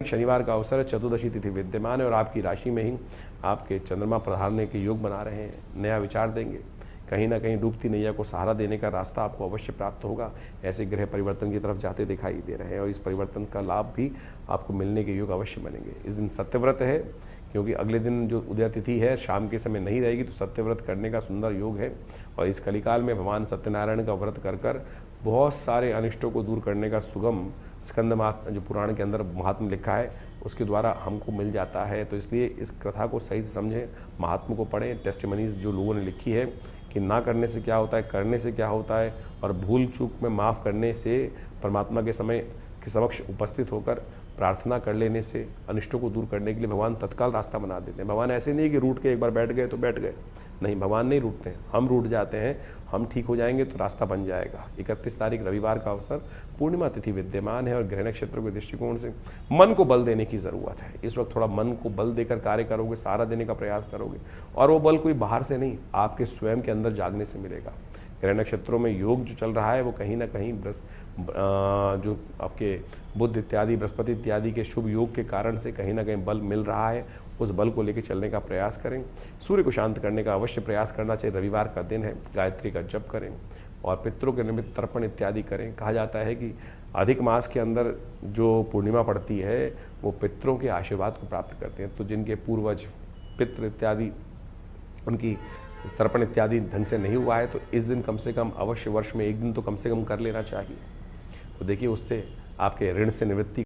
शनिवार का अवसर है, चतुर्दशी तिथि विद्यमान है और आपकी राशि में ही आपके चंद्रमा प्रधारने के योग बना रहे हैं। नया विचार देंगे, कहीं ना कहीं डूबती नैया को सहारा देने का रास्ता आपको अवश्य प्राप्त होगा। ऐसे ग्रह परिवर्तन की तरफ जाते दिखाई दे रहे हैं और इस परिवर्तन का लाभ भी आपको मिलने के योग अवश्य बनेंगे। इस दिन सत्यव्रत है, क्योंकि अगले दिन जो उदय तिथि है शाम के समय नहीं रहेगी, तो सत्यव्रत करने का सुंदर योग है। और इस कलिकाल में भगवान सत्यनारायण का व्रत कर बहुत सारे अनिष्टों को दूर करने का सुगम स्कंद जो पुराण के अंदर महात्म लिखा है उसके द्वारा हमको मिल जाता है। तो इसलिए इस कथा को सही से समझें, महात्मा को पढ़ें, टेस्टिमनीज जो लोगों ने लिखी है कि ना करने से क्या होता है, करने से क्या होता है, और भूल चूक में माफ़ करने से परमात्मा के समय के समक्ष उपस्थित होकर प्रार्थना कर लेने से अनिष्टों को दूर करने के लिए भगवान तत्काल रास्ता बना देते हैं। भगवान ऐसे नहीं कि रूठ के एक बार बैठ गए तो बैठ गए, नहीं, भगवान नहीं रूठते हैं, हम रूठ जाते हैं। हम ठीक हो जाएंगे तो रास्ता बन जाएगा। 31 तारीख रविवार का अवसर, पूर्णिमा तिथि विद्यमान है और ग्रह नक्षत्रों के दृष्टिकोण से मन को बल देने की ज़रूरत है। इस वक्त थोड़ा मन को बल देकर कार्य करोगे, सहारा देने का प्रयास करोगे, और वो बल कोई बाहर से नहीं, आपके स्वयं के अंदर जागने से मिलेगा। ग्रह नक्षत्रों में योग जो चल रहा है वो कहीं ना कहीं जो आपके बुध इत्यादि, बृहस्पति इत्यादि के शुभ योग के कारण से कहीं ना कहीं बल मिल रहा है। उस बल को लेकर चलने का प्रयास करें। सूर्य को शांत करने का अवश्य प्रयास करना चाहिए। रविवार का दिन है, गायत्री का जप करें और पितरों के निमित्त तर्पण इत्यादि करें। कहा जाता है कि अधिक मास के अंदर जो पूर्णिमा पड़ती है वो पितरों के आशीर्वाद को प्राप्त करते हैं। तो जिनके पूर्वज पितृ इत्यादि उनकी तर्पण इत्यादि ढंग से नहीं हुआ है तो इस दिन कम से कम अवश्य वर्ष में एक दिन तो कम से कम कर लेना चाहिए। तो देखिए, उससे आपके ऋण से निवृत्ति